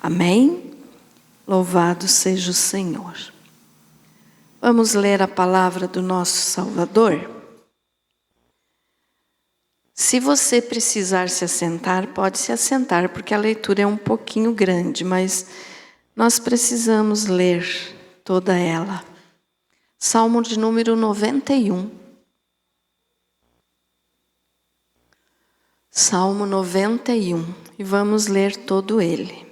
Amém? Louvado seja o Senhor. Vamos ler a palavra do nosso Salvador? Se você precisar se assentar, pode se assentar, porque a leitura é um pouquinho grande, mas nós precisamos ler toda ela. Salmo de número 91. Salmo 91. E vamos ler todo ele.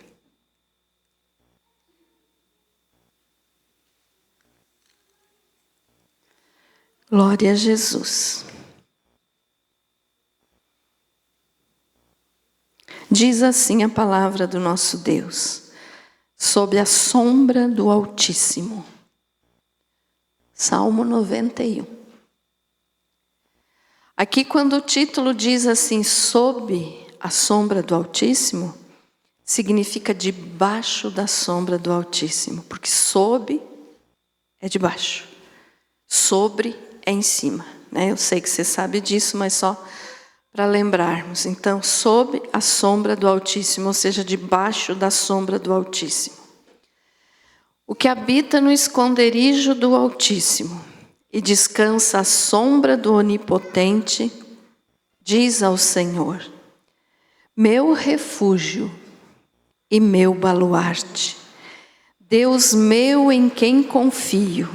Glória a Jesus. Diz assim a palavra do nosso Deus: sob a sombra do Altíssimo. Salmo 91. Aqui, quando o título diz assim, sob a sombra do Altíssimo, significa debaixo da sombra do Altíssimo, porque sob é debaixo, sobre é em cima, né? Eu sei que você sabe disso, mas só para lembrarmos. Então, sob a sombra do Altíssimo, ou seja, debaixo da sombra do Altíssimo. O que habita no esconderijo do Altíssimo e descansa à sombra do Onipotente, diz ao Senhor: meu refúgio e meu baluarte, Deus meu em quem confio.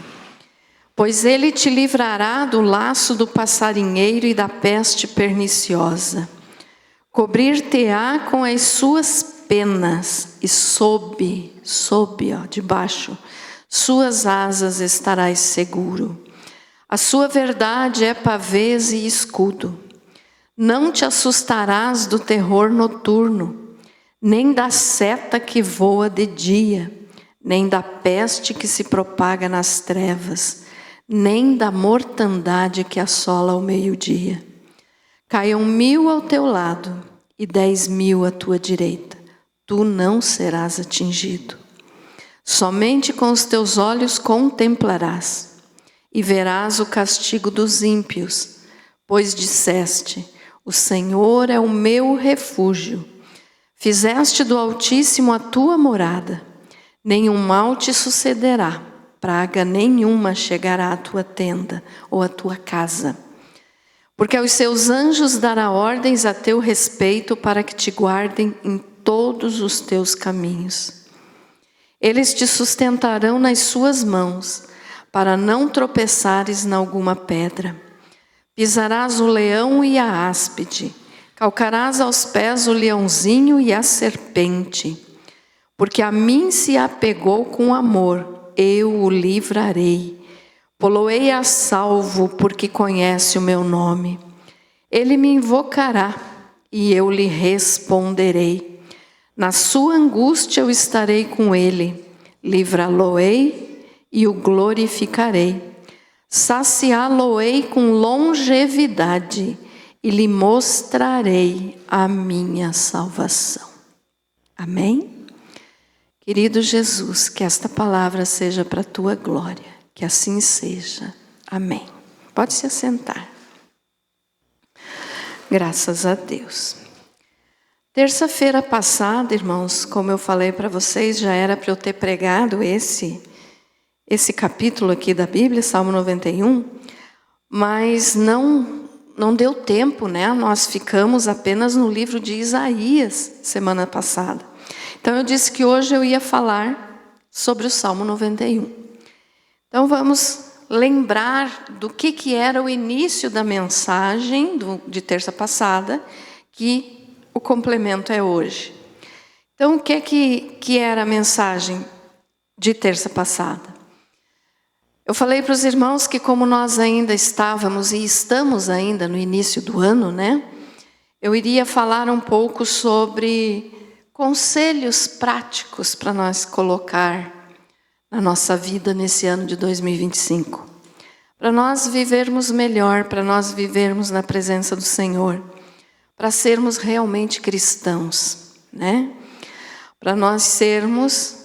Pois ele te livrará do laço do passarinheiro e da peste perniciosa. Cobrir-te-á com as suas penas e debaixo, suas asas estarás seguro. A sua verdade é pavês e escudo. Não te assustarás do terror noturno, nem da seta que voa de dia, nem da peste que se propaga nas trevas, nem da mortandade que assola ao meio-dia. Caiam 1000 ao teu lado e 10.000 à tua direita, tu não serás atingido. Somente com os teus olhos contemplarás e verás o castigo dos ímpios, pois disseste: o Senhor é o meu refúgio. Fizeste do Altíssimo a tua morada, nenhum mal te sucederá. Praga nenhuma chegará à tua tenda ou à tua casa. Porque aos seus anjos dará ordens a teu respeito para que te guardem em todos os teus caminhos. Eles te sustentarão nas suas mãos, para não tropeçares em alguma pedra. Pisarás o leão e a áspide, calcarás aos pés o leãozinho e a serpente. Porque a mim se apegou com amor, eu o livrarei, pô-lo-ei a salvo, porque conhece o meu nome. Ele me invocará e eu lhe responderei. Na sua angústia eu estarei com ele, livrá-lo-ei e o glorificarei. Saciá-lo-ei com longevidade e lhe mostrarei a minha salvação. Amém? Querido Jesus, que esta palavra seja para a tua glória, que assim seja. Amém. Pode se assentar. Graças a Deus. Terça-feira passada, irmãos, como eu falei para vocês, já era para eu ter pregado esse capítulo aqui da Bíblia, Salmo 91, mas não deu tempo, né? Nós ficamos apenas no livro de Isaías semana passada. Então eu disse que hoje eu ia falar sobre o Salmo 91. Então vamos lembrar do que era o início da mensagem de terça passada, que o complemento é hoje. Então o que era a mensagem de terça passada? Eu falei para os irmãos que como nós ainda estávamos e estamos ainda no início do ano, né? Eu iria falar um pouco sobre conselhos práticos para nós colocar na nossa vida nesse ano de 2025. Para nós vivermos melhor, para nós vivermos na presença do Senhor, para sermos realmente cristãos, né? Para nós sermos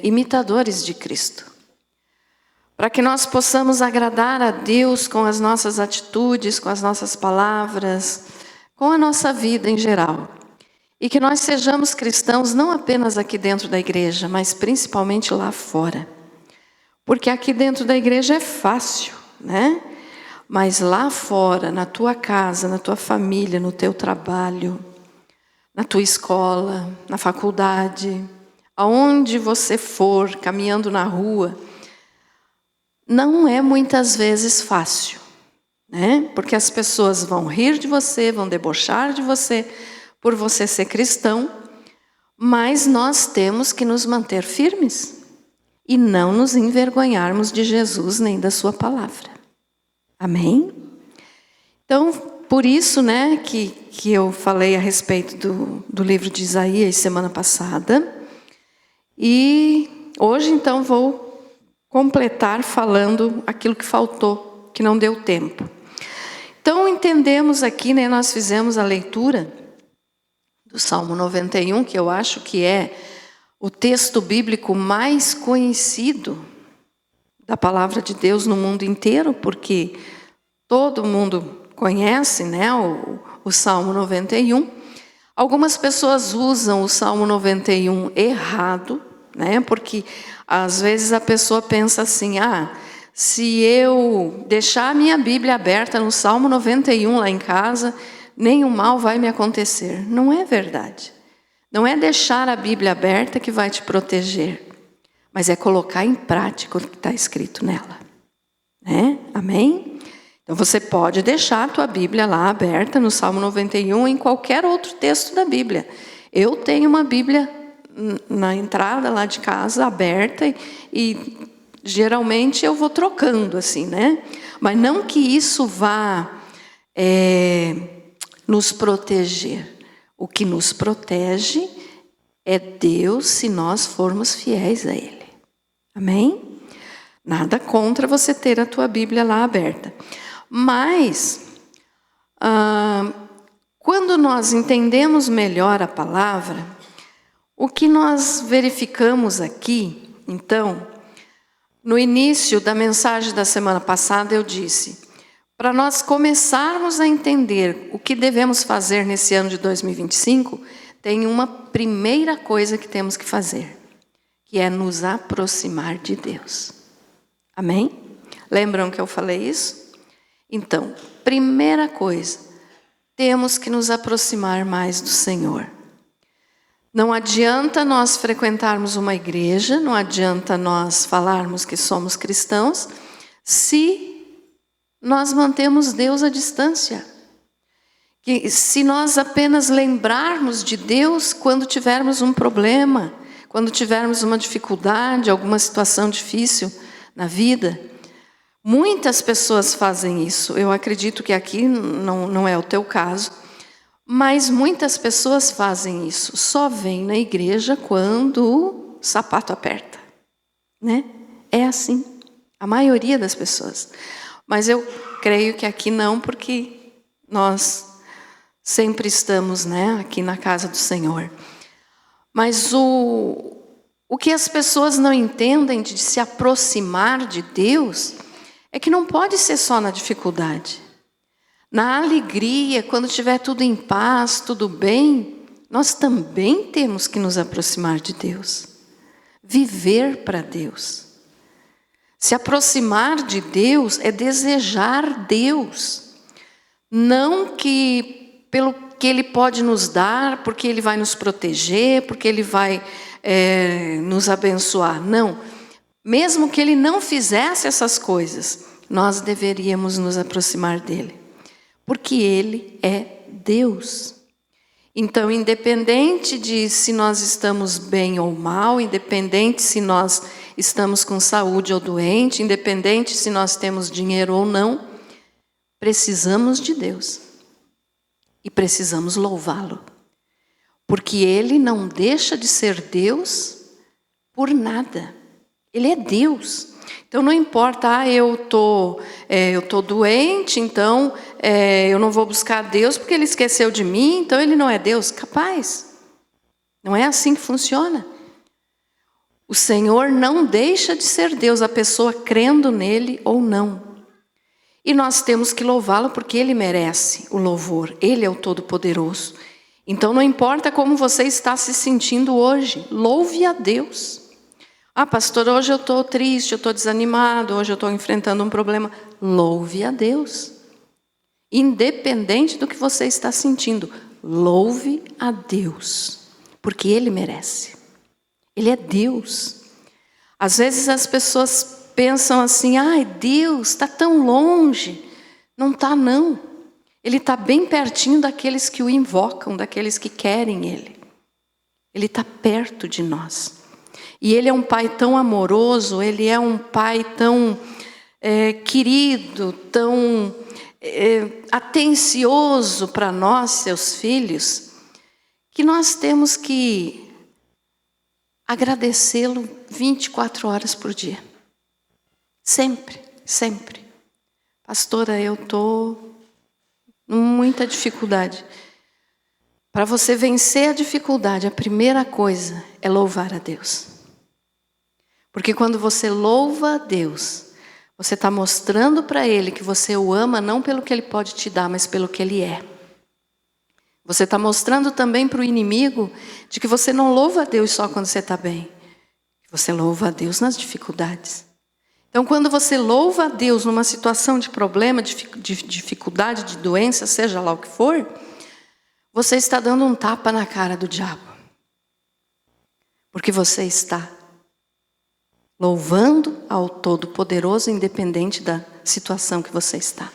imitadores de Cristo. Para que nós possamos agradar a Deus com as nossas atitudes, com as nossas palavras, com a nossa vida em geral. E que nós sejamos cristãos não apenas aqui dentro da igreja, mas principalmente lá fora. Porque aqui dentro da igreja é fácil, né? Mas lá fora, na tua casa, na tua família, no teu trabalho, na tua escola, na faculdade, aonde você for, caminhando na rua, não é muitas vezes fácil, né? Porque as pessoas vão rir de você, vão debochar de você, por você ser cristão, mas nós temos que nos manter firmes e não nos envergonharmos de Jesus nem da sua palavra. Amém? Então, por isso, né, que eu falei a respeito do livro de Isaías semana passada. E hoje, então, vou completar falando aquilo que faltou, que não deu tempo. Então, entendemos aqui, né, nós fizemos a leitura do Salmo 91, que eu acho que é o texto bíblico mais conhecido da palavra de Deus no mundo inteiro, porque todo mundo conhece, né, o Salmo 91. Algumas pessoas usam o Salmo 91 errado, né, porque às vezes a pessoa pensa assim, se eu deixar a minha Bíblia aberta no Salmo 91 lá em casa, nenhum mal vai me acontecer. Não é verdade. Não é deixar a Bíblia aberta que vai te proteger, mas é colocar em prática o que está escrito nela. Né? Amém? Então você pode deixar a tua Bíblia lá aberta no Salmo 91 em qualquer outro texto da Bíblia. Eu tenho uma Bíblia na entrada lá de casa aberta e geralmente eu vou trocando assim, né? Mas não que isso vá nos proteger. O que nos protege é Deus se nós formos fiéis a Ele. Amém? Nada contra você ter a tua Bíblia lá aberta. Mas, quando nós entendemos melhor a palavra, o que nós verificamos aqui, então, no início da mensagem da semana passada eu disse, para nós começarmos a entender o que devemos fazer nesse ano de 2025, tem uma primeira coisa que temos que fazer, que é nos aproximar de Deus. Amém? Lembram que eu falei isso? Então, primeira coisa, temos que nos aproximar mais do Senhor. Não adianta nós frequentarmos uma igreja, não adianta nós falarmos que somos cristãos, se nós mantemos Deus à distância. Que se nós apenas lembrarmos de Deus quando tivermos um problema, quando tivermos uma dificuldade, alguma situação difícil na vida. Muitas pessoas fazem isso. Eu acredito que aqui não é o teu caso, mas muitas pessoas fazem isso. Só vêm na igreja quando o sapato aperta, né? É assim, a maioria das pessoas. Mas eu creio que aqui não, porque nós sempre estamos, né, aqui na casa do Senhor. Mas o que as pessoas não entendem de se aproximar de Deus é que não pode ser só na dificuldade. Na alegria, quando tiver tudo em paz, tudo bem, nós também temos que nos aproximar de Deus. Viver para Deus. Se aproximar de Deus é desejar Deus. Não que pelo que Ele pode nos dar, porque Ele vai nos proteger, porque Ele vai nos abençoar. Não. Mesmo que Ele não fizesse essas coisas, nós deveríamos nos aproximar dEle. Porque Ele é Deus. Então, independente de se nós estamos bem ou mal, independente se nós estamos com saúde ou doente, independente se nós temos dinheiro ou não, precisamos de Deus. E precisamos louvá-lo. Porque Ele não deixa de ser Deus por nada. Ele é Deus. Então não importa, eu tô doente, então eu não vou buscar Deus porque Ele esqueceu de mim, então Ele não é Deus. Capaz. Não é assim que funciona. O Senhor não deixa de ser Deus, a pessoa crendo nele ou não. E nós temos que louvá-lo porque Ele merece o louvor. Ele é o Todo-Poderoso. Então não importa como você está se sentindo hoje, louve a Deus. Ah, pastor, hoje eu estou triste, eu estou desanimado, hoje eu estou enfrentando um problema. Louve a Deus. Independente do que você está sentindo, louve a Deus, porque Ele merece. Ele é Deus. Às vezes as pessoas pensam assim, ai, Deus está tão longe. Não está, não. Ele está bem pertinho daqueles que o invocam, daqueles que querem Ele. Ele está perto de nós. E Ele é um Pai tão amoroso, Ele é um Pai tão querido, tão atencioso para nós, seus filhos, que nós temos que agradecê-lo 24 horas por dia. Sempre, sempre. Pastora, eu estou com muita dificuldade. Para você vencer a dificuldade, a primeira coisa é louvar a Deus. Porque quando você louva a Deus, você está mostrando para Ele que você o ama não pelo que Ele pode te dar, mas pelo que Ele é. Você está mostrando também para o inimigo de que você não louva a Deus só quando você está bem. Você louva a Deus nas dificuldades. Então, quando você louva a Deus numa situação de problema, de dificuldade, de doença, seja lá o que for, você está dando um tapa na cara do diabo. Porque você está louvando ao Todo-Poderoso, independente da situação que você está.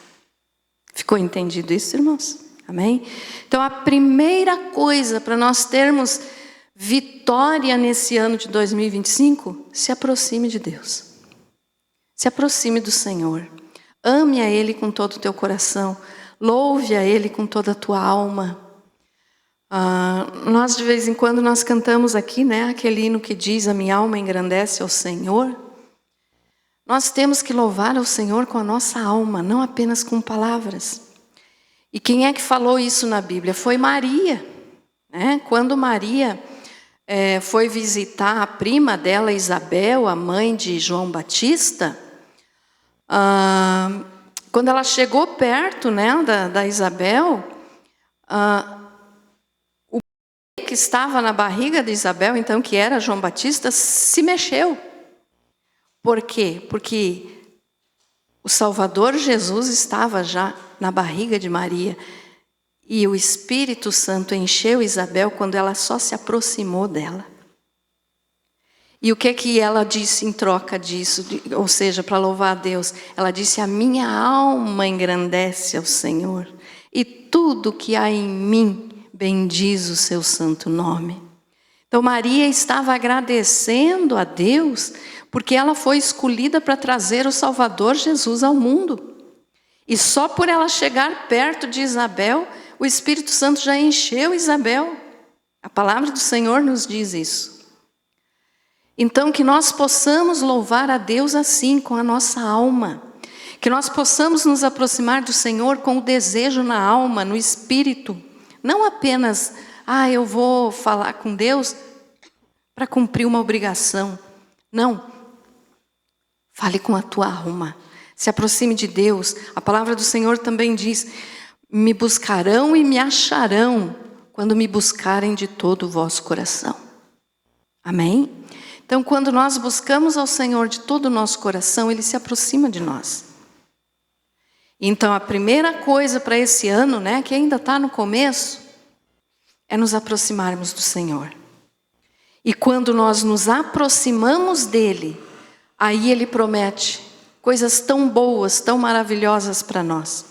Ficou entendido isso, irmãos? Amém? Então, a primeira coisa para nós termos vitória nesse ano de 2025, se aproxime de Deus. Se aproxime do Senhor. Ame a Ele com todo o teu coração. Louve a Ele com toda a tua alma. Nós de vez em quando nós cantamos aqui, né, aquele hino que diz: a minha alma engrandece ao Senhor. Nós temos que louvar ao Senhor com a nossa alma, não apenas com palavras. E quem é que falou isso na Bíblia? Foi Maria, né? Quando Maria foi visitar a prima dela, Isabel, a mãe de João Batista, quando ela chegou perto, né, da Isabel, o que estava na barriga de Isabel, então, que era João Batista, se mexeu. Por quê? Porque o Salvador Jesus estava já na barriga de Maria. E o Espírito Santo encheu Isabel quando ela só se aproximou dela. E o que ela disse em troca disso? Ou seja, para louvar a Deus, ela disse: a minha alma engrandece ao Senhor, e tudo que há em mim bendiz o seu santo nome. Então Maria estava agradecendo a Deus, porque ela foi escolhida para trazer o Salvador Jesus ao mundo. E só por ela chegar perto de Isabel, o Espírito Santo já encheu Isabel. A palavra do Senhor nos diz isso. Então, que nós possamos louvar a Deus assim, com a nossa alma. Que nós possamos nos aproximar do Senhor com o desejo na alma, no espírito. Não apenas, eu vou falar com Deus para cumprir uma obrigação. Não. Fale com a tua alma. Se aproxime de Deus. A palavra do Senhor também diz: me buscarão e me acharão quando me buscarem de todo o vosso coração. Amém? Então, quando nós buscamos ao Senhor de todo o nosso coração, Ele se aproxima de nós. Então, a primeira coisa para esse ano, né, que ainda está no começo, é nos aproximarmos do Senhor. E quando nós nos aproximamos dEle, aí Ele promete coisas tão boas, tão maravilhosas para nós.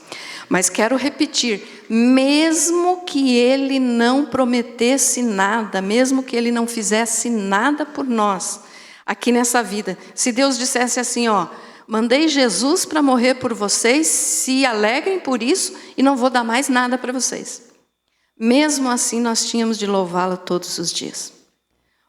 Mas quero repetir, mesmo que Ele não prometesse nada, mesmo que Ele não fizesse nada por nós, aqui nessa vida, se Deus dissesse assim, mandei Jesus para morrer por vocês, se alegrem por isso e não vou dar mais nada para vocês. Mesmo assim, nós tínhamos de louvá-lo todos os dias.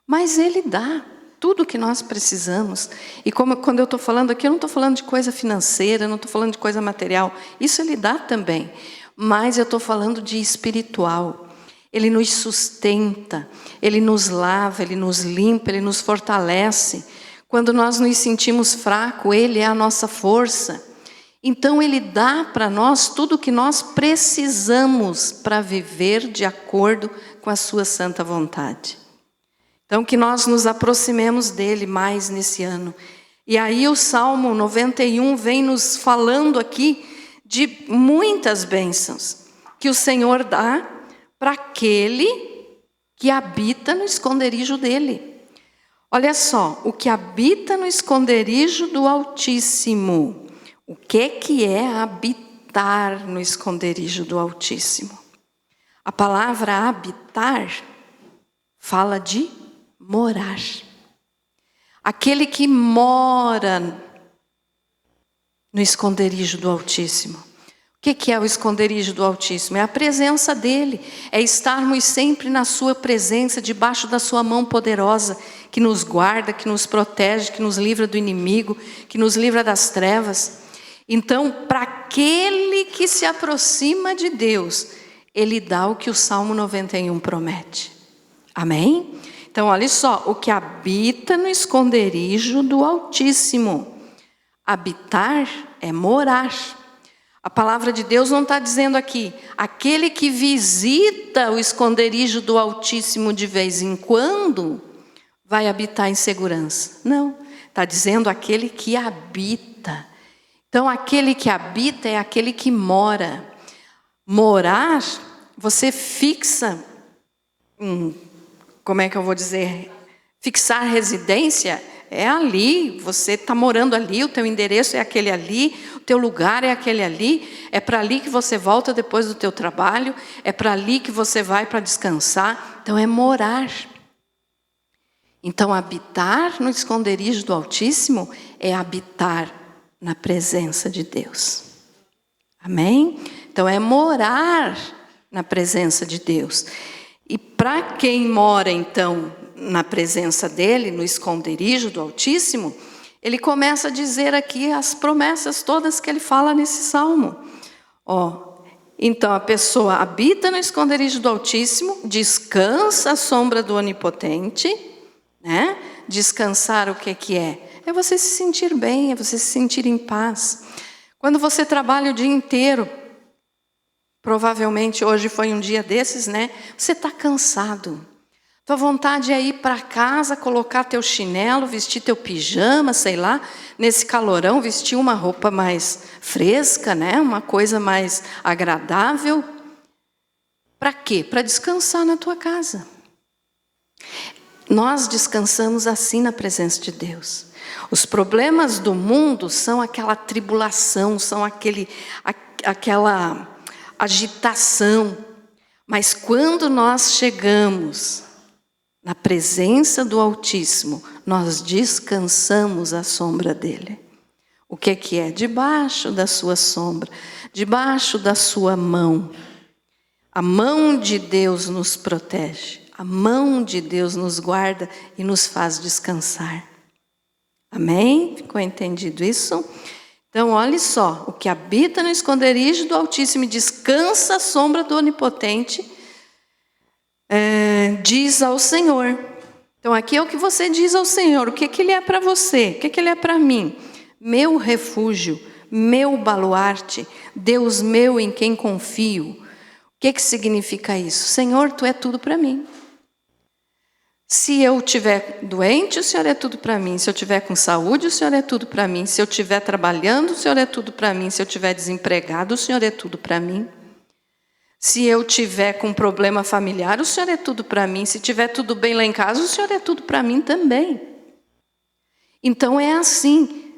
Mas Ele dá tudo o que nós precisamos. E quando eu estou falando aqui, eu não estou falando de coisa financeira, não estou falando de coisa material. Isso Ele dá também. Mas eu estou falando de espiritual. Ele nos sustenta, Ele nos lava, Ele nos limpa, Ele nos fortalece. Quando nós nos sentimos fracos, Ele é a nossa força. Então Ele dá para nós tudo o que nós precisamos para viver de acordo com a sua santa vontade. Então que nós nos aproximemos dele mais nesse ano. E aí o Salmo 91 vem nos falando aqui de muitas bênçãos que o Senhor dá para aquele que habita no esconderijo dele. Olha só, o que habita no esconderijo do Altíssimo. O que é habitar no esconderijo do Altíssimo? A palavra habitar fala de morar. Aquele que mora no esconderijo do Altíssimo. O que é o esconderijo do Altíssimo? É a presença dele, é estarmos sempre na sua presença, debaixo da sua mão poderosa, que nos guarda, que nos protege, que nos livra do inimigo, que nos livra das trevas. Então, para aquele que se aproxima de Deus, ele dá o que o Salmo 91 promete. Amém? Então, olha só, o que habita no esconderijo do Altíssimo. Habitar é morar. A palavra de Deus não está dizendo aqui, aquele que visita o esconderijo do Altíssimo de vez em quando, vai habitar em segurança. Não, está dizendo aquele que habita. Então, aquele que habita é aquele que mora. Morar, você fixa, como é que eu vou dizer? Fixar residência é ali, você está morando ali, o teu endereço é aquele ali, o teu lugar é aquele ali, é para ali que você volta depois do teu trabalho, é para ali que você vai para descansar. Então é morar. Então habitar no esconderijo do Altíssimo é habitar na presença de Deus. Amém? Então é morar na presença de Deus. E para quem mora então na presença dele, no esconderijo do Altíssimo, ele começa a dizer aqui as promessas todas que ele fala nesse salmo. Então a pessoa habita no esconderijo do Altíssimo, descansa à sombra do Onipotente, né? Descansar o que é? É você se sentir bem, é você se sentir em paz. Quando você trabalha o dia inteiro, provavelmente hoje foi um dia desses, né? Você está cansado. Tua vontade é ir para casa, colocar teu chinelo, vestir teu pijama, sei lá, nesse calorão, vestir uma roupa mais fresca, né? Uma coisa mais agradável. Para quê? Para descansar na tua casa. Nós descansamos assim na presença de Deus. Os problemas do mundo são aquela tribulação, são aquela agitação. Mas quando nós chegamos na presença do Altíssimo, nós descansamos à sombra dele. O que é? Debaixo da sua sombra, debaixo da sua mão. A mão de Deus nos protege, a mão de Deus nos guarda e nos faz descansar. Amém? Ficou entendido isso? Então, olha só, o que habita no esconderijo do Altíssimo e descansa à sombra do Onipotente, diz ao Senhor. Então aqui é o que você diz ao Senhor. O que Ele é para você? O que Ele é para mim? Meu refúgio, meu baluarte, Deus meu em quem confio. O que significa isso? Senhor, Tu é tudo para mim. Se eu estiver doente, o Senhor é tudo para mim. Se eu estiver com saúde, o Senhor é tudo para mim. Se eu estiver trabalhando, o Senhor é tudo para mim. Se eu estiver desempregado, o Senhor é tudo para mim. Se eu tiver com problema familiar, o Senhor é tudo para mim. Se tiver tudo bem lá em casa, o Senhor é tudo para mim também. Então é assim.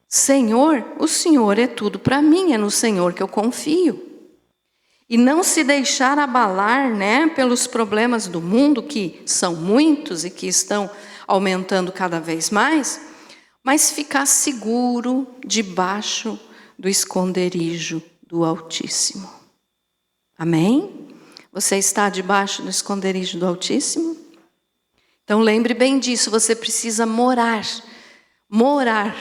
Senhor, o Senhor é tudo para mim. É no Senhor que eu confio. E não se deixar abalar, né, pelos problemas do mundo, que são muitos e que estão aumentando cada vez mais, mas ficar seguro debaixo do esconderijo do Altíssimo. Amém? Você está debaixo do esconderijo do Altíssimo? Então lembre bem disso, você precisa morar. Morar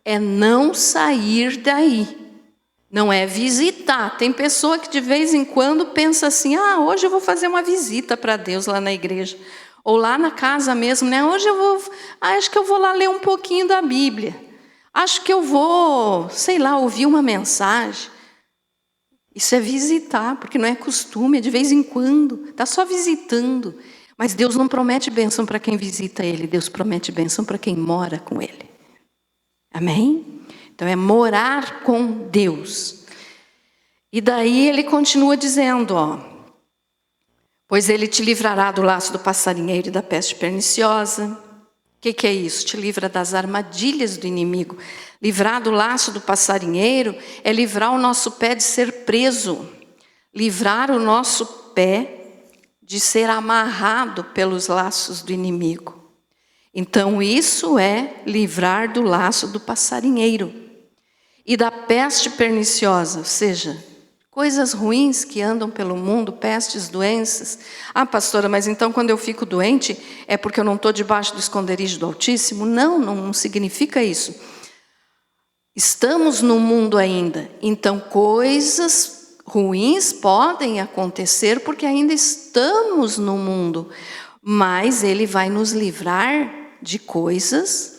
é não sair daí. Não é visitar. Tem pessoa que de vez em quando pensa assim, hoje eu vou fazer uma visita para Deus lá na igreja. Ou lá na casa mesmo, né? Hoje eu vou, acho que eu vou lá ler um pouquinho da Bíblia. Acho que eu vou, sei lá, ouvir uma mensagem. Isso é visitar, porque não é costume, é de vez em quando. Está só visitando. Mas Deus não promete bênção para quem visita Ele. Deus promete bênção para quem mora com Ele. Amém? Então é morar com Deus. E daí ele continua dizendo, pois Ele te livrará do laço do passarinheiro e da peste perniciosa. O que é isso? Te livra das armadilhas do inimigo. Livrar do laço do passarinheiro é livrar o nosso pé de ser preso. Livrar o nosso pé de ser amarrado pelos laços do inimigo. Então isso é livrar do laço do passarinheiro. E da peste perniciosa, ou seja, coisas ruins que andam pelo mundo, pestes, doenças. Ah, pastora, mas então quando eu fico doente é porque eu não estou debaixo do esconderijo do Altíssimo? Não significa isso. Estamos no mundo ainda, então coisas ruins podem acontecer porque ainda estamos no mundo. Mas Ele vai nos livrar de coisas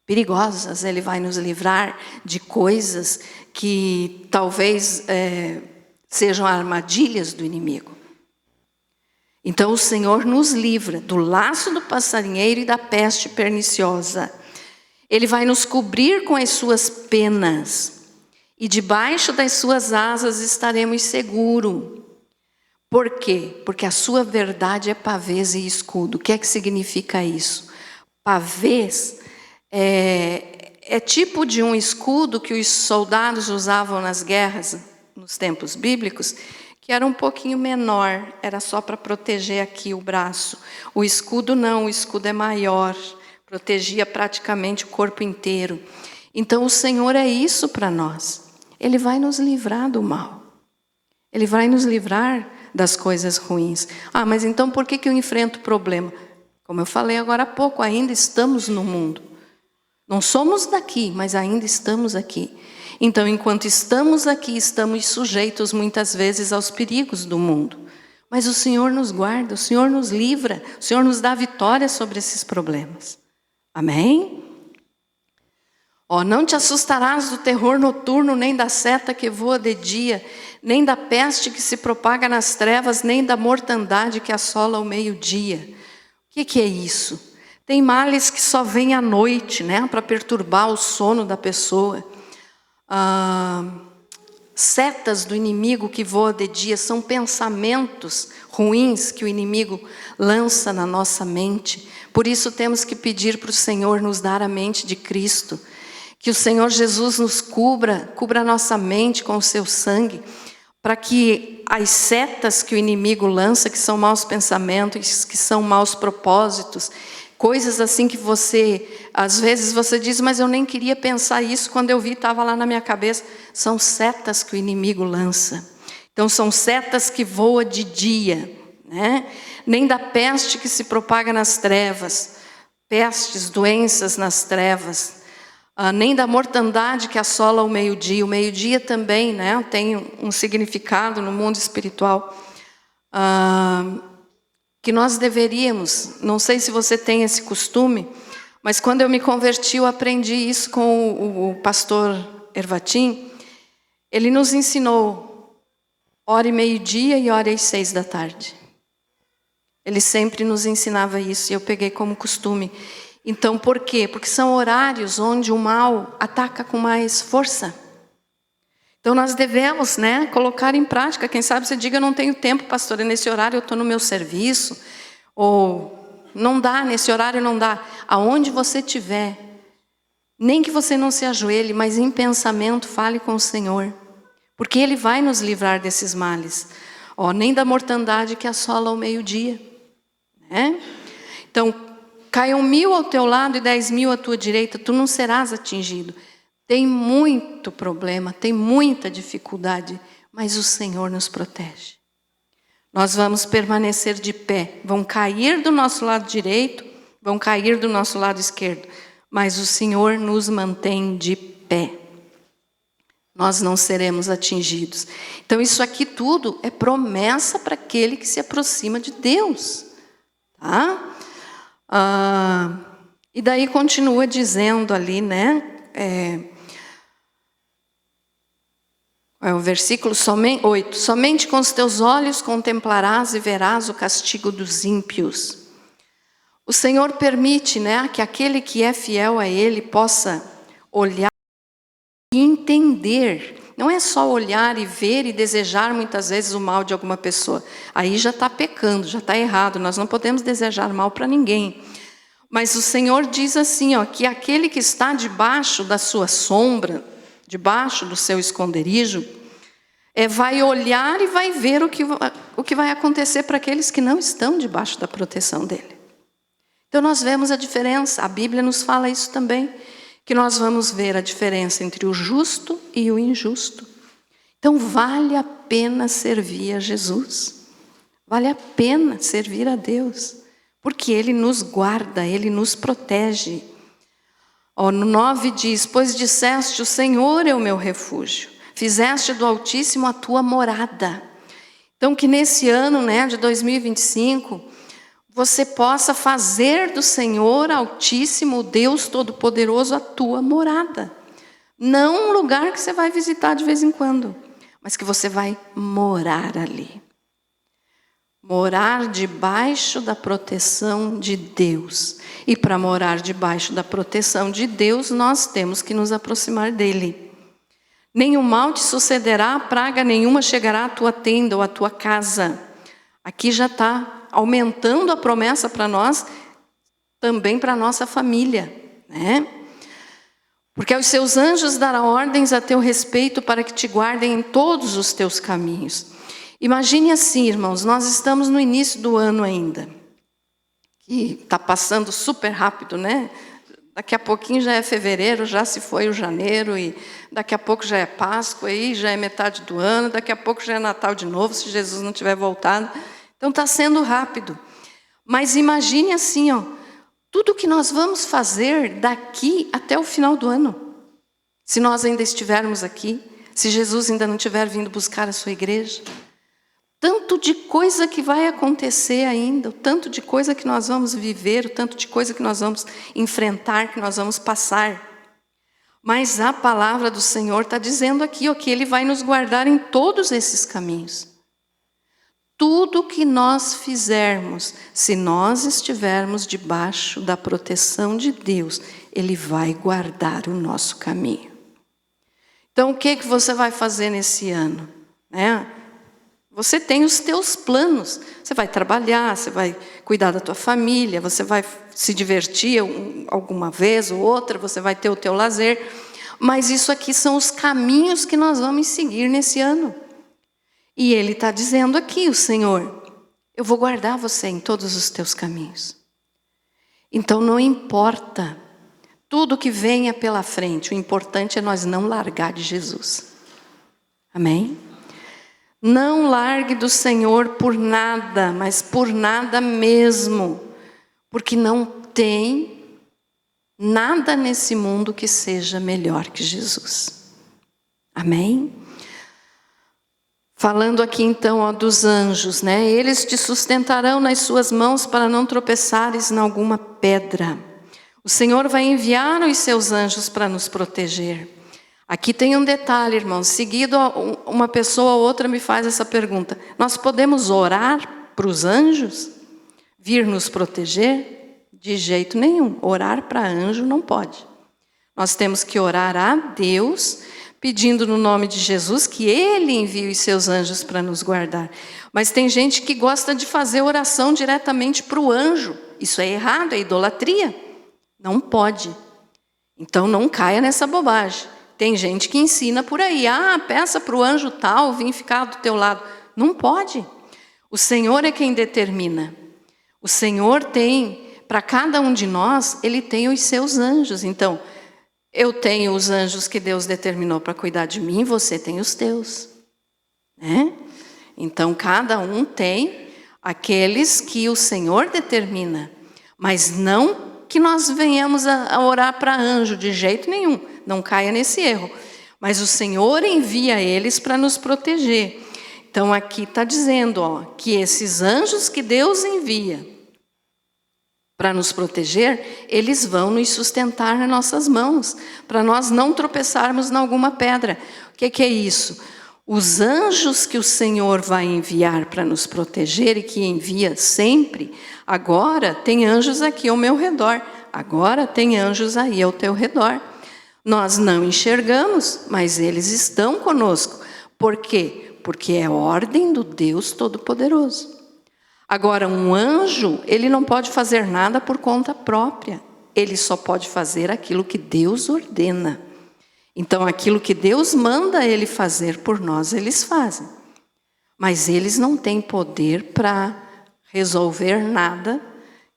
perigosas, Ele vai nos livrar de coisas que talvez sejam armadilhas do inimigo. Então o Senhor nos livra do laço do passarinheiro e da peste perniciosa. Ele vai nos cobrir com as suas penas e debaixo das suas asas estaremos seguros. Por quê? Porque a sua verdade é pavês e escudo. O que é que significa isso? Pavês é tipo de um escudo que os soldados usavam nas guerras, nos tempos bíblicos, que era um pouquinho menor, era só para proteger aqui o braço. O escudo não, o escudo é maior, protegia praticamente o corpo inteiro. Então o Senhor é isso para nós. Ele vai nos livrar do mal. Ele vai nos livrar das coisas ruins. Ah, mas então por que eu enfrento o problema? Como eu falei agora há pouco, ainda estamos no mundo. Não somos daqui, mas ainda estamos aqui. Então, enquanto estamos aqui, estamos sujeitos muitas vezes aos perigos do mundo. Mas o Senhor nos guarda, o Senhor nos livra, o Senhor nos dá vitória sobre esses problemas. Amém? Não te assustarás do terror noturno, nem da seta que voa de dia, nem da peste que se propaga nas trevas, nem da mortandade que assola ao meio-dia. O que é isso? Tem males que só vêm à noite, né, para perturbar o sono da pessoa. Setas do inimigo que voa de dia são pensamentos ruins que o inimigo lança na nossa mente. Por isso temos que pedir para o Senhor nos dar a mente de Cristo. Que o Senhor Jesus nos cubra a nossa mente com o seu sangue, para que as setas que o inimigo lança, que são maus pensamentos, que são maus propósitos, coisas assim que às vezes você diz, mas eu nem queria pensar isso, quando eu vi estava lá na minha cabeça. São setas que o inimigo lança. Então são setas que voam de dia, né? Nem da peste que se propaga nas trevas, pestes, doenças nas trevas, nem da mortandade que assola o meio-dia. O meio-dia também, né, tem um significado no mundo espiritual, que nós deveríamos, não sei se você tem esse costume, mas quando eu me converti, eu aprendi isso com o pastor Ervatim. Ele nos ensinou, ore meio-dia e ore às 6 da tarde. Ele sempre nos ensinava isso e eu peguei como costume. Então, por quê? Porque são horários onde o mal ataca com mais força. Então, nós devemos, né, colocar em prática. Quem sabe você diga, eu não tenho tempo, pastora, nesse horário eu estou no meu serviço. Ou, não dá, nesse horário não dá. Aonde você estiver, nem que você não se ajoelhe, mas em pensamento fale com o Senhor. Porque Ele vai nos livrar desses males. Nem da mortandade que assola ao meio-dia. Né? Então, caiam 1000 ao teu lado e 10.000 à tua direita, tu não serás atingido. Tem muito problema, tem muita dificuldade, mas o Senhor nos protege. Nós vamos permanecer de pé, vão cair do nosso lado direito, vão cair do nosso lado esquerdo, mas o Senhor nos mantém de pé. Nós não seremos atingidos. Então isso aqui tudo é promessa para aquele que se aproxima de Deus. Tá? E daí continua dizendo ali, né? É o versículo 8. Somente com os teus olhos contemplarás e verás o castigo dos ímpios. O Senhor permite, né, que aquele que é fiel a Ele possa olhar e entender. Não é só olhar e ver e desejar muitas vezes o mal de alguma pessoa. Aí já está pecando, já está errado. Nós não podemos desejar mal para ninguém. Mas o Senhor diz assim, que aquele que está debaixo da sua sombra, debaixo do seu esconderijo, vai olhar e vai ver o que vai acontecer para aqueles que não estão debaixo da proteção dele. Então nós vemos a diferença, a Bíblia nos fala isso também, que nós vamos ver a diferença entre o justo e o injusto. Então vale a pena servir a Jesus, vale a pena servir a Deus, porque Ele nos guarda, Ele nos protege. No 9 diz, pois disseste, o Senhor é o meu refúgio, fizeste do Altíssimo a tua morada. Então que nesse ano, né, de 2025, você possa fazer do Senhor Altíssimo, Deus Todo-Poderoso, a tua morada. Não um lugar que você vai visitar de vez em quando, mas que você vai morar ali. Morar debaixo da proteção de Deus. E para morar debaixo da proteção de Deus, nós temos que nos aproximar dele. Nenhum mal te sucederá, praga nenhuma chegará à tua tenda ou à tua casa. Aqui já está aumentando a promessa para nós, também para a nossa família, né? Porque aos seus anjos dará ordens a teu respeito para que te guardem em todos os teus caminhos. Imagine assim, irmãos, nós estamos no início do ano ainda, que está passando super rápido, né? Daqui a pouquinho já é fevereiro, já se foi o janeiro, e daqui a pouco já é Páscoa, aí já é metade do ano, daqui a pouco já é Natal de novo, se Jesus não tiver voltado. Então está sendo rápido. Mas imagine assim, tudo que nós vamos fazer daqui até o final do ano. Se nós ainda estivermos aqui, se Jesus ainda não tiver vindo buscar a sua igreja. Tanto de coisa que vai acontecer ainda, o tanto de coisa que nós vamos viver, o tanto de coisa que nós vamos enfrentar, que nós vamos passar. Mas a palavra do Senhor está dizendo aqui, que Ele vai nos guardar em todos esses caminhos. Tudo que nós fizermos, se nós estivermos debaixo da proteção de Deus, Ele vai guardar o nosso caminho. Então, o que você vai fazer nesse ano? Você tem os teus planos. Você vai trabalhar, você vai cuidar da tua família, você vai se divertir alguma vez ou outra, você vai ter o teu lazer. Mas isso aqui são os caminhos que nós vamos seguir nesse ano. E Ele está dizendo aqui, o Senhor, eu vou guardar você em todos os teus caminhos. Então não importa tudo que venha pela frente, o importante é nós não largar de Jesus. Amém? Não largue do Senhor por nada, mas por nada mesmo, porque não tem nada nesse mundo que seja melhor que Jesus. Amém? Falando aqui então dos anjos, né? Eles te sustentarão nas suas mãos para não tropeçares em alguma pedra. O Senhor vai enviar os seus anjos para nos proteger. Aqui tem um detalhe, irmãos. Seguido, uma pessoa ou outra me faz essa pergunta. Nós podemos orar para os anjos vir nos proteger? De jeito nenhum. Orar para anjo não pode. Nós temos que orar a Deus, pedindo no nome de Jesus que Ele envie os seus anjos para nos guardar. Mas tem gente que gosta de fazer oração diretamente para o anjo. Isso é errado, é idolatria. Não pode. Então não caia nessa bobagem. Tem gente que ensina por aí, peça para o anjo tal vir ficar do teu lado. Não pode. O Senhor é quem determina. O Senhor tem, para cada um de nós, Ele tem os seus anjos. Então, eu tenho os anjos que Deus determinou para cuidar de mim, você tem os teus. Né? Então, cada um tem aqueles que o Senhor determina. Mas não que nós venhamos a orar para anjo, de jeito nenhum. Não caia nesse erro. Mas o Senhor envia eles para nos proteger. Então aqui está dizendo que esses anjos que Deus envia, para nos proteger, eles vão nos sustentar nas nossas mãos, para nós não tropeçarmos em alguma pedra. O que é isso? Os anjos que o Senhor vai enviar para nos proteger e que envia sempre, agora tem anjos aqui ao meu redor, agora tem anjos aí ao teu redor. Nós não enxergamos, mas eles estão conosco. Por quê? Porque é ordem do Deus Todo-Poderoso. Agora, um anjo, ele não pode fazer nada por conta própria. Ele só pode fazer aquilo que Deus ordena. Então, aquilo que Deus manda ele fazer por nós, eles fazem. Mas eles não têm poder para resolver nada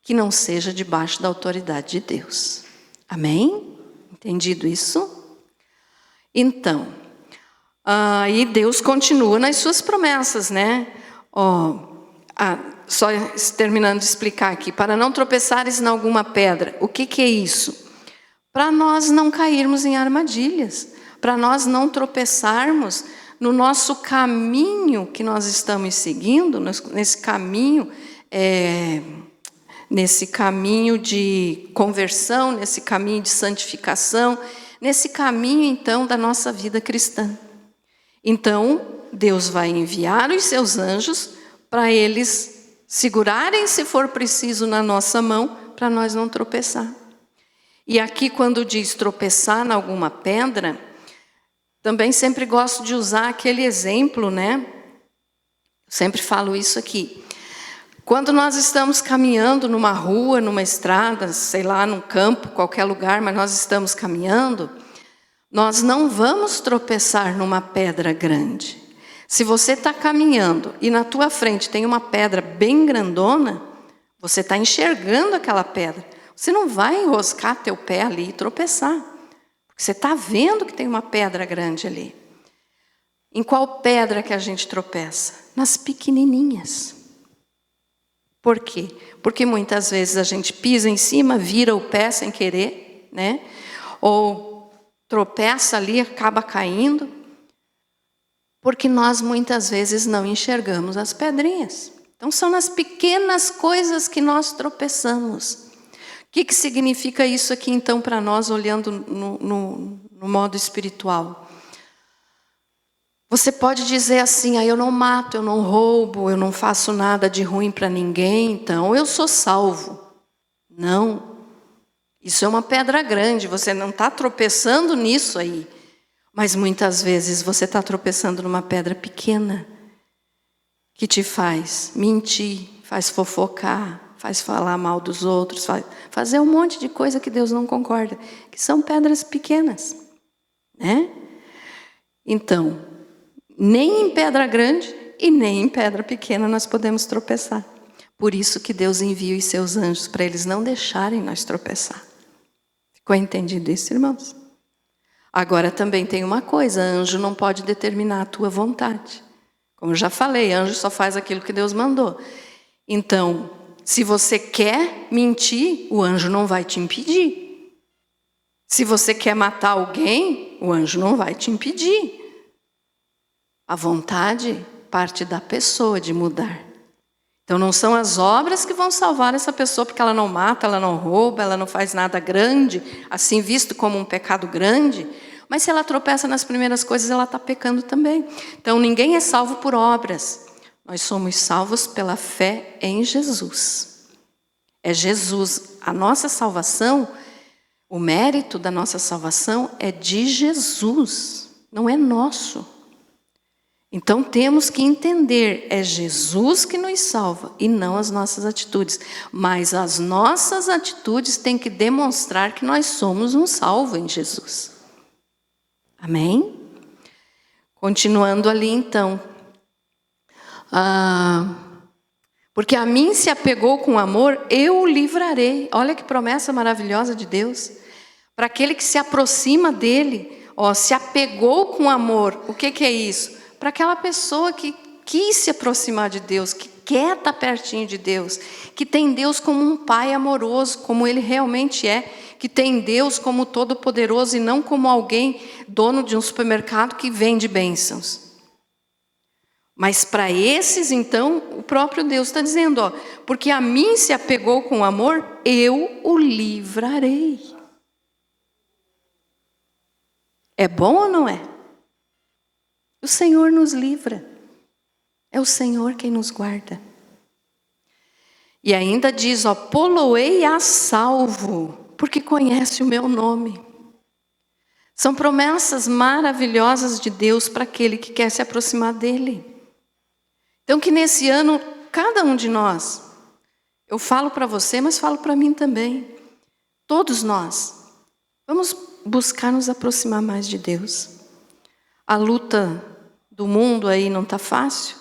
que não seja debaixo da autoridade de Deus. Amém? Entendido isso? Então, aí Deus continua nas suas promessas, né? Só terminando de explicar aqui. Para não tropeçares em alguma pedra. O que é isso? Para nós não cairmos em armadilhas, para nós não tropeçarmos no nosso caminho que nós estamos seguindo, nesse caminho de conversão, nesse caminho de santificação, nesse caminho, então, da nossa vida cristã. Então, Deus vai enviar os seus anjos para eles segurarem, se for preciso, na nossa mão, para nós não tropeçar. E aqui, quando diz tropeçar em alguma pedra, também sempre gosto de usar aquele exemplo, né? Sempre falo isso aqui. Quando nós estamos caminhando numa rua, numa estrada, sei lá, num campo, qualquer lugar, mas nós estamos caminhando, nós não vamos tropeçar numa pedra grande. Se você está caminhando e na tua frente tem uma pedra bem grandona, você está enxergando aquela pedra. Você não vai enroscar teu pé ali e tropeçar. Porque você está vendo que tem uma pedra grande ali. Em qual pedra que a gente tropeça? Nas pequenininhas. Por quê? Porque muitas vezes a gente pisa em cima, vira o pé sem querer, né? Ou tropeça ali, acaba caindo. Porque nós muitas vezes não enxergamos as pedrinhas. Então são nas pequenas coisas que nós tropeçamos. O que significa isso aqui, então, para nós, olhando no modo espiritual? Você pode dizer assim, eu não mato, eu não roubo, eu não faço nada de ruim para ninguém, então eu sou salvo. Não. Isso é uma pedra grande, você não está tropeçando nisso aí. Mas muitas vezes você está tropeçando numa pedra pequena, que te faz mentir, faz fofocar, faz falar mal dos outros, fazer um monte de coisa que Deus não concorda, que são pedras pequenas, né? Então, nem em pedra grande e nem em pedra pequena nós podemos tropeçar. Por isso que Deus envia os seus anjos, para eles não deixarem nós tropeçar. Ficou entendido isso, irmãos? Agora também tem uma coisa, anjo não pode determinar a tua vontade. Como eu já falei, anjo só faz aquilo que Deus mandou. Então, se você quer mentir, o anjo não vai te impedir. Se você quer matar alguém, o anjo não vai te impedir. A vontade parte da pessoa de mudar. Então não são as obras que vão salvar essa pessoa, porque ela não mata, ela não rouba, ela não faz nada grande, assim visto como um pecado grande. Mas se ela tropeça nas primeiras coisas, ela está pecando também. Então ninguém é salvo por obras. Nós somos salvos pela fé em Jesus. É Jesus. A nossa salvação, o mérito da nossa salvação é de Jesus, não é nosso. Então temos que entender, é Jesus que nos salva e não as nossas atitudes. Mas as nossas atitudes têm que demonstrar que nós somos um salvo em Jesus. Amém? Continuando ali então. Porque a mim se apegou com amor, eu o livrarei. Olha que promessa maravilhosa de Deus. Para aquele que se aproxima dele, se apegou com amor. O que é isso? Para aquela pessoa que quis se aproximar de Deus, que quer estar pertinho de Deus, que tem Deus como um pai amoroso, como ele realmente é, que tem Deus como todo-poderoso e não como alguém dono de um supermercado que vende bênçãos. Mas para esses, então, o próprio Deus está dizendo, ó, porque a mim se apegou com amor, eu o livrarei. É bom ou não é? O Senhor nos livra. É o Senhor quem nos guarda. E ainda diz, ó, pô-lo-ei a salvo, porque conhece o meu nome. São promessas maravilhosas de Deus para aquele que quer se aproximar dele. Então que nesse ano, cada um de nós, eu falo para você, mas falo para mim também, todos nós, vamos buscar nos aproximar mais de Deus. A luta do mundo aí não está fácil,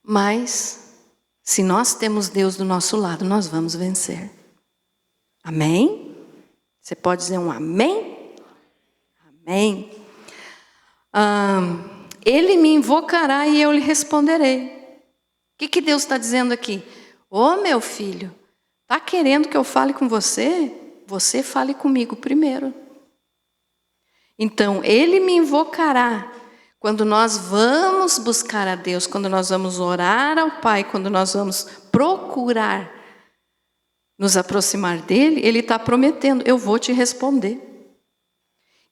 mas se nós temos Deus do nosso lado, nós vamos vencer. Amém? Você pode dizer um amém? Amém. Ele me invocará e eu lhe responderei. O que Deus está dizendo aqui? Ô meu filho, está querendo que eu fale com você? Você fale comigo primeiro. Então, Ele me invocará. Quando nós vamos buscar a Deus, quando nós vamos orar ao Pai, quando nós vamos procurar nos aproximar dEle, Ele está prometendo, eu vou te responder.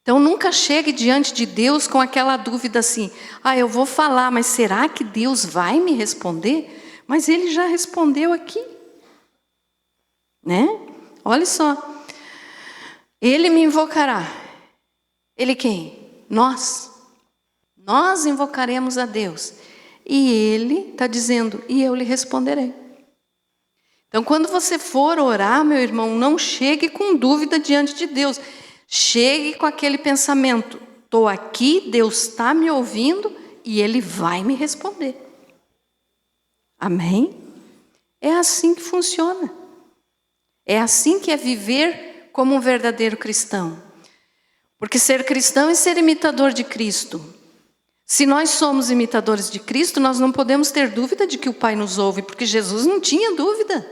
Então nunca chegue diante de Deus com aquela dúvida assim, eu vou falar, mas será que Deus vai me responder? Mas Ele já respondeu aqui. Né? Olha só. Ele me invocará. Ele quem? Nós. Nós invocaremos a Deus. E Ele está dizendo, e eu lhe responderei. Então quando você for orar, meu irmão, não chegue com dúvida diante de Deus. Chegue com aquele pensamento, estou aqui, Deus está me ouvindo e Ele vai me responder. Amém? É assim que funciona. É assim que é viver como um verdadeiro cristão. Porque ser cristão é ser imitador de Cristo. Se nós somos imitadores de Cristo, nós não podemos ter dúvida de que o Pai nos ouve, porque Jesus não tinha dúvida.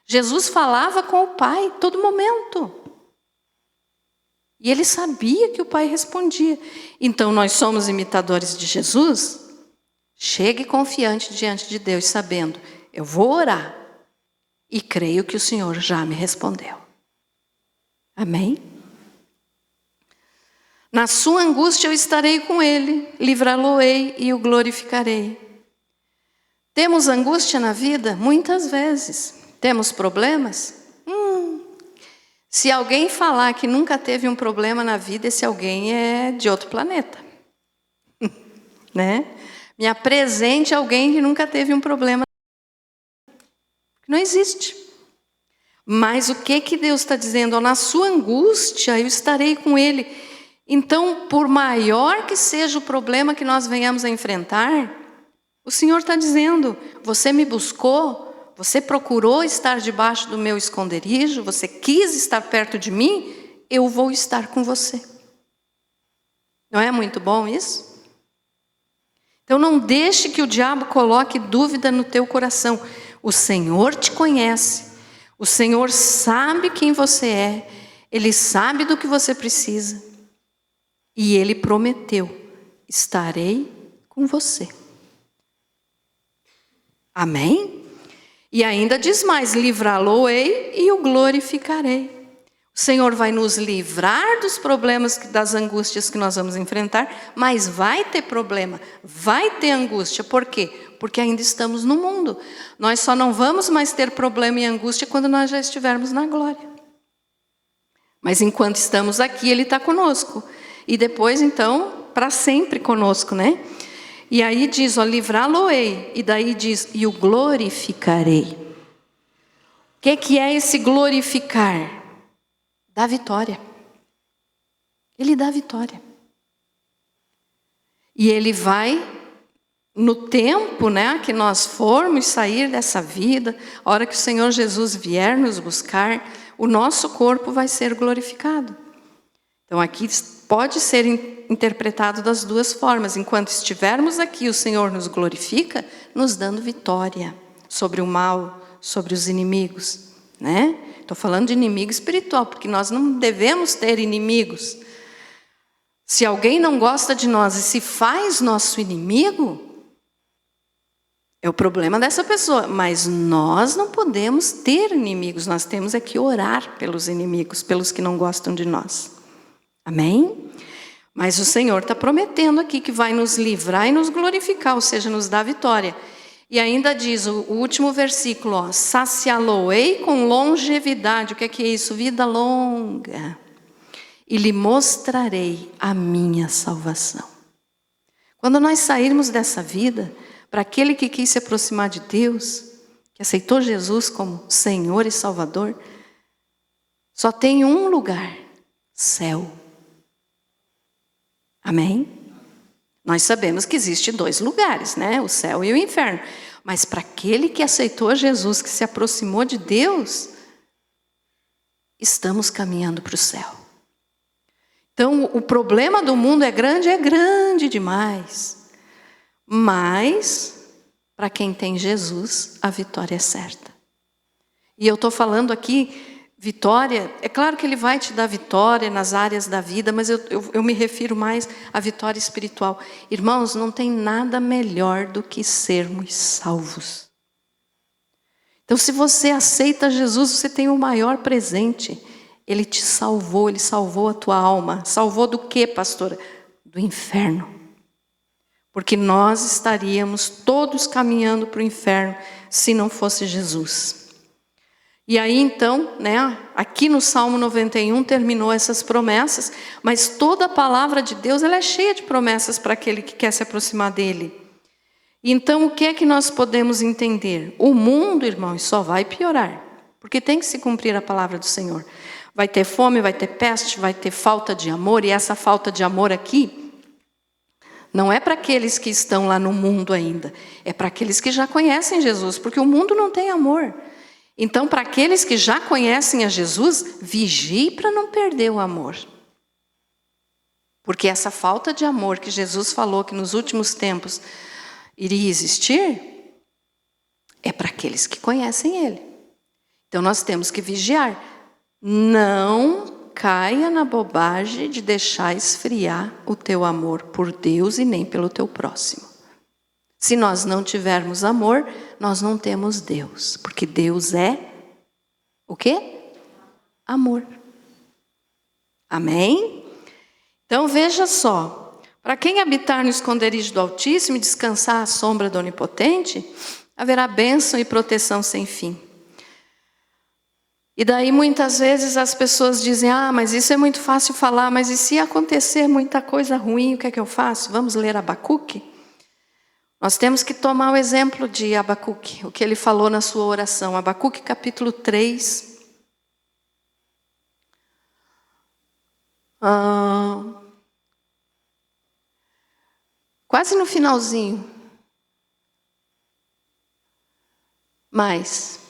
Jesus falava com o Pai todo momento. E ele sabia que o Pai respondia. Então nós somos imitadores de Jesus? Chegue confiante diante de Deus, sabendo, eu vou orar e creio que o Senhor já me respondeu. Amém? Na sua angústia eu estarei com ele, livrá-lo-ei e o glorificarei. Temos angústia na vida? Muitas vezes. Temos problemas? Se alguém falar que nunca teve um problema na vida, esse alguém é de outro planeta. Né? Me apresente alguém que nunca teve um problema. Não existe. Mas o que Deus está dizendo? Na sua angústia eu estarei com ele. Então, por maior que seja o problema que nós venhamos a enfrentar, o Senhor está dizendo, você me buscou, você procurou estar debaixo do meu esconderijo, você quis estar perto de mim, eu vou estar com você. Não é muito bom isso? Então não deixe que o diabo coloque dúvida no teu coração. O Senhor te conhece, o Senhor sabe quem você é, Ele sabe do que você precisa. E Ele prometeu, estarei com você. Amém? E ainda diz mais, livrá-lo-ei e o glorificarei. O Senhor vai nos livrar dos problemas, das angústias que nós vamos enfrentar, mas vai ter problema, vai ter angústia. Por quê? Porque ainda estamos no mundo. Nós só não vamos mais ter problema e angústia quando nós já estivermos na glória. Mas enquanto estamos aqui, Ele está conosco. E depois, então, para sempre conosco, né? E aí diz, ó, livrá-lo-ei. E daí diz, e o glorificarei. O que é esse glorificar? Dá vitória. Ele dá vitória. E Ele vai, no tempo, né, que nós formos sair dessa vida, a hora que o Senhor Jesus vier nos buscar, o nosso corpo vai ser glorificado. Então aqui pode ser interpretado das duas formas. Enquanto estivermos aqui, o Senhor nos glorifica, nos dando vitória sobre o mal, sobre os inimigos, né? Estou falando de inimigo espiritual, porque nós não devemos ter inimigos. Se alguém não gosta de nós e se faz nosso inimigo, É o problema dessa pessoa, mas nós não podemos ter inimigos, nós temos é que orar pelos inimigos, pelos que não gostam de nós. Amém? Mas o Senhor está prometendo aqui que vai nos livrar e nos glorificar, ou seja, nos dar vitória. E ainda diz o último versículo, ó, saciá-lo-ei com longevidade. O que é isso? Vida longa. E lhe mostrarei a minha salvação. Quando nós sairmos dessa vida, para aquele que quis se aproximar de Deus, que aceitou Jesus como Senhor e Salvador, só tem um lugar, céu. Amém? Nós sabemos que existem 2 lugares, né? O céu e o inferno. Mas para aquele que aceitou Jesus, que se aproximou de Deus, estamos caminhando para o céu. Então, o problema do mundo é grande demais. Mas, para quem tem Jesus, a vitória é certa. E eu estou falando aqui, vitória, é claro que Ele vai te dar vitória nas áreas da vida, mas eu me refiro mais à vitória espiritual. Irmãos, não tem nada melhor do que sermos salvos. Então, se você aceita Jesus, você tem o maior presente. Ele te salvou, Ele salvou a tua alma. Salvou do quê, pastora? Do inferno. Porque nós estaríamos todos caminhando para o inferno se não fosse Jesus. E aí então, né, aqui no Salmo 91 terminou essas promessas, mas toda a palavra de Deus ela é cheia de promessas para aquele que quer se aproximar dele. Então o que é que nós podemos entender? O mundo, irmãos, só vai piorar, porque tem que se cumprir a palavra do Senhor. Vai ter fome, vai ter peste, vai ter falta de amor, e essa falta de amor aqui não é para aqueles que estão lá no mundo ainda, é para aqueles que já conhecem Jesus, porque o mundo não tem amor. Então, para aqueles que já conhecem a Jesus, vigie para não perder o amor. Porque essa falta de amor que Jesus falou que nos últimos tempos iria existir, é para aqueles que conhecem Ele. Então, nós temos que vigiar. Não caia na bobagem de deixar esfriar o teu amor por Deus e nem pelo teu próximo. Se nós não tivermos amor, nós não temos Deus. Porque Deus é o quê? Amor. Amém? Então veja só. Para quem habitar no esconderijo do Altíssimo e descansar à sombra do Onipotente, haverá bênção e proteção sem fim. E daí muitas vezes as pessoas dizem, mas isso é muito fácil falar, mas e se acontecer muita coisa ruim, o que é que eu faço? Vamos ler Abacuque? Nós temos que tomar o exemplo de Abacuque, o que ele falou na sua oração. Abacuque capítulo 3. Quase no finalzinho.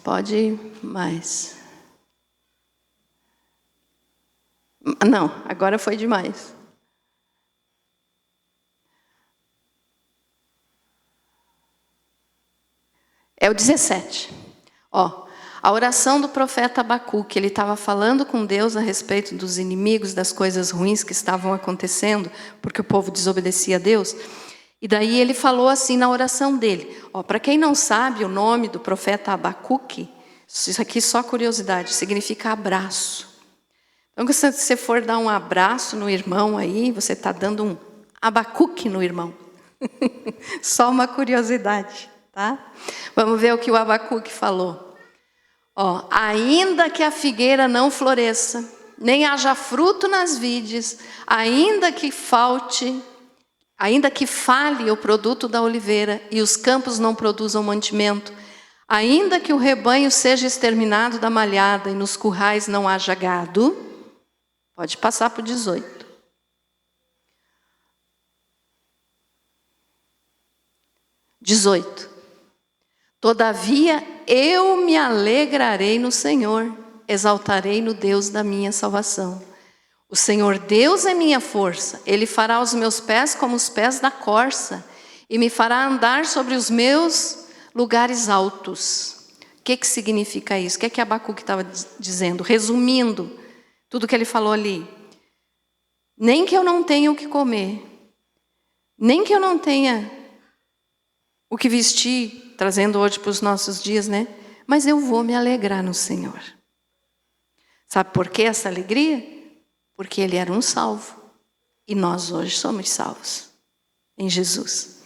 Pode ir mais. Não, agora foi demais. É o 17. A oração do profeta Abacuque, ele estava falando com Deus a respeito dos inimigos, das coisas ruins que estavam acontecendo, porque o povo desobedecia a Deus. E daí ele falou assim na oração dele. Para quem não sabe o nome do profeta Abacuque, isso aqui só curiosidade, significa abraço. Então, se você for dar um abraço no irmão aí, você está dando um Abacuque no irmão. Só uma curiosidade, tá? Vamos ver o que o Abacuque falou. Ainda que a figueira não floresça, nem haja fruto nas vides, ainda que fale o produto da oliveira e os campos não produzam mantimento, ainda que o rebanho seja exterminado da malhada e nos currais não haja gado. Pode passar para o 18. Todavia eu me alegrarei no Senhor, exaltarei no Deus da minha salvação. O Senhor Deus é minha força, Ele fará os meus pés como os pés da corça e me fará andar sobre os meus lugares altos. O que significa isso? O que Abacuque estava dizendo? Resumindo tudo que ele falou ali. Nem que eu não tenha o que comer, nem que eu não tenha o que vestir, trazendo hoje para os nossos dias, né? Mas eu vou me alegrar no Senhor. Sabe por que essa alegria? Porque ele era um salvo. E nós hoje somos salvos em Jesus.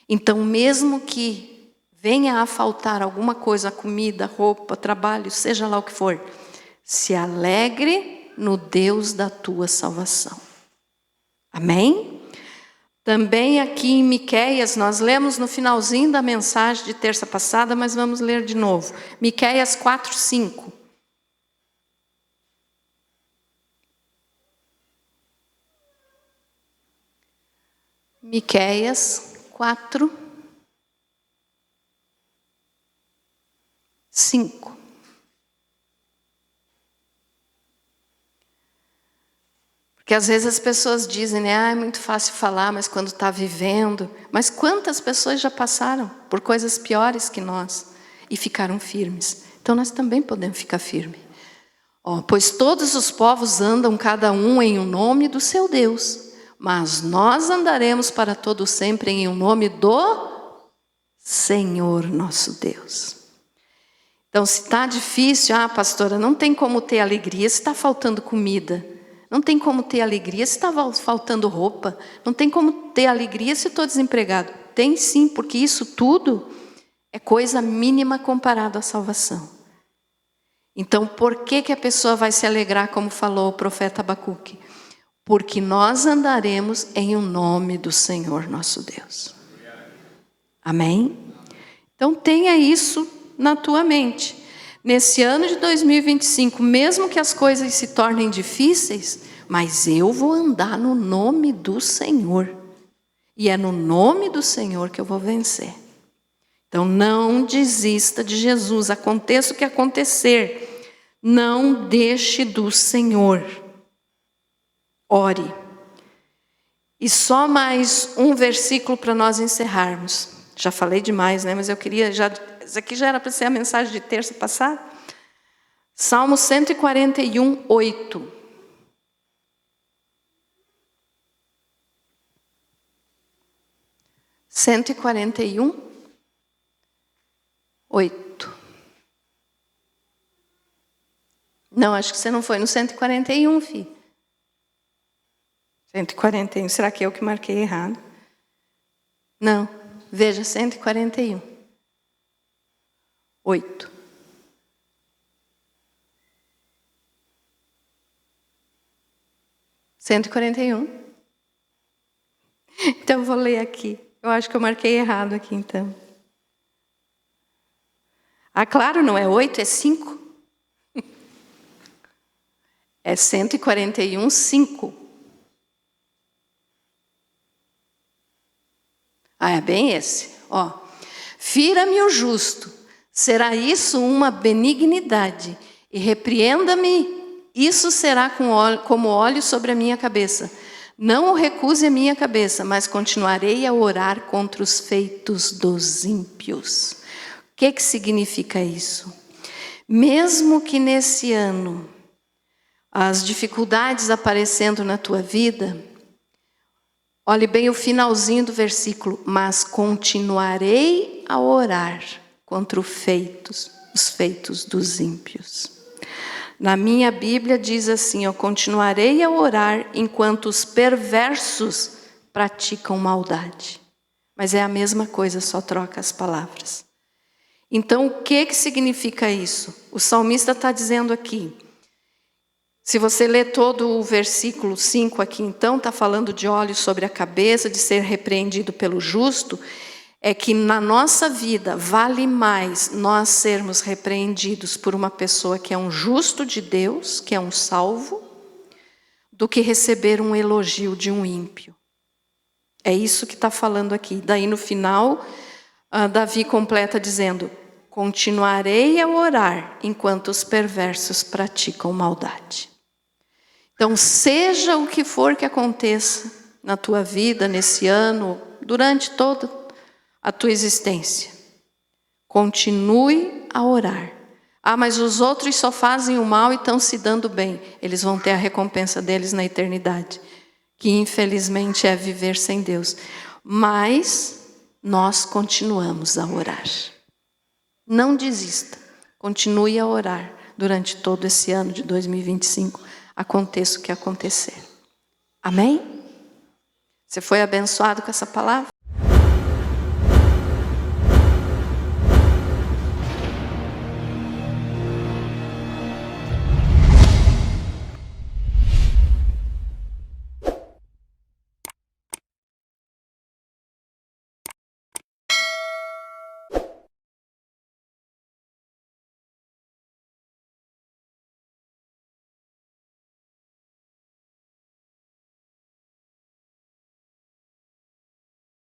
Então, mesmo que venha a faltar alguma coisa, comida, roupa, trabalho, seja lá o que for, se alegre no Deus da tua salvação. Amém? Também aqui em Miqueias, nós lemos no finalzinho da mensagem de terça passada, mas vamos ler de novo. Miqueias 4:5. Miqueias 4:5. Porque às vezes as pessoas dizem, né, é muito fácil falar, mas quando está vivendo. Mas quantas pessoas já passaram por coisas piores que nós e ficaram firmes? Então nós também podemos ficar firmes. Pois todos os povos andam cada um em o nome do seu Deus, mas nós andaremos para todo sempre em o nome do Senhor nosso Deus. Então se está difícil, pastora, não tem como ter alegria se está faltando comida. Não tem como ter alegria se está faltando roupa. Não tem como ter alegria se estou desempregado. Tem sim, porque isso tudo é coisa mínima comparado à salvação. Então, por que a pessoa vai se alegrar, como falou o profeta Abacuque? Porque nós andaremos em o nome do Senhor nosso Deus. Amém? Então, tenha isso na tua mente. Nesse ano de 2025, mesmo que as coisas se tornem difíceis, mas eu vou andar no nome do Senhor. E é no nome do Senhor que eu vou vencer. Então não desista de Jesus, aconteça o que acontecer. Não deixe do Senhor. Ore. E só mais um versículo para nós encerrarmos. Já falei demais, né? Mas eu queria isso aqui já era para ser a mensagem de terça passada. Salmo 141, 8. Não, acho que você não foi no 141, filho. 141, será que eu que marquei errado? Não, veja 141. 8. Então eu vou ler aqui. Eu acho que eu marquei errado aqui então. Claro, não é 8, é 5. É 141, 5. É bem esse. Fira-me o justo, será isso uma benignidade, e repreenda-me, isso será como óleo sobre a minha cabeça. Não o recuse a minha cabeça, mas continuarei a orar contra os feitos dos ímpios. O que significa isso? Mesmo que nesse ano as dificuldades aparecendo na tua vida, olhe bem o finalzinho do versículo, mas continuarei a orar contra os feitos dos ímpios. Na minha Bíblia diz assim, eu continuarei a orar enquanto os perversos praticam maldade. Mas é a mesma coisa, só troca as palavras. Então, o que significa isso? O salmista está dizendo aqui, se você ler todo o versículo 5 aqui, então, está falando de óleo sobre a cabeça, de ser repreendido pelo justo, é que na nossa vida vale mais nós sermos repreendidos por uma pessoa que é um justo de Deus, que é um salvo, do que receber um elogio de um ímpio. É isso que está falando aqui. Daí no final, Davi completa dizendo, continuarei a orar enquanto os perversos praticam maldade. Então, seja o que for que aconteça na tua vida, nesse ano, durante toda a tua existência, continue a orar. Mas os outros só fazem o mal e estão se dando bem. Eles vão ter a recompensa deles na eternidade, que infelizmente é viver sem Deus. Mas nós continuamos a orar. Não desista, continue a orar durante todo esse ano de 2025, aconteça o que acontecer. Amém? Você foi abençoado com essa palavra?